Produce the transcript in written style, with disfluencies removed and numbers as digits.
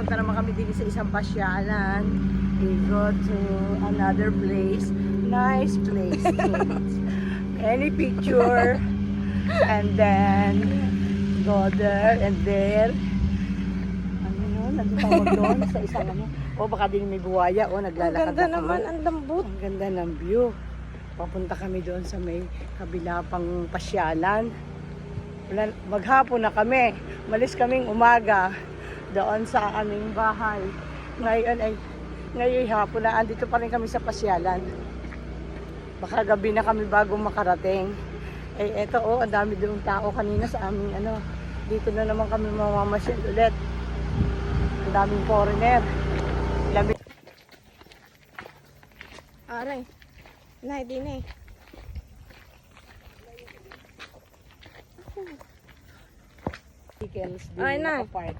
Punta naman kami din sa isang pasyalan. We go to another place. Nice place. Any picture. And then go there and there. Ano yun? Nandun tawag doon sa isang ano. O baka din may buwaya. O naglalakad Ang ganda na kami. naman, ang lambot. Ang ganda ng view. Papunta kami doon sa may kabila pang pasyalan. Maghapon na kami. Malis kaming umaga doon sa aming bahay. Ngayon hapon na. Andito pa rin kami sa pasyalan. Baka gabi na kami bago makarating. Eh eto ang dami doon tao kanina sa aming ano. Dito na naman kami mamamasyal ulit. Ang daming foreigner. Aray. Nay, di na eh. Chickens din Ay, na. nakapark.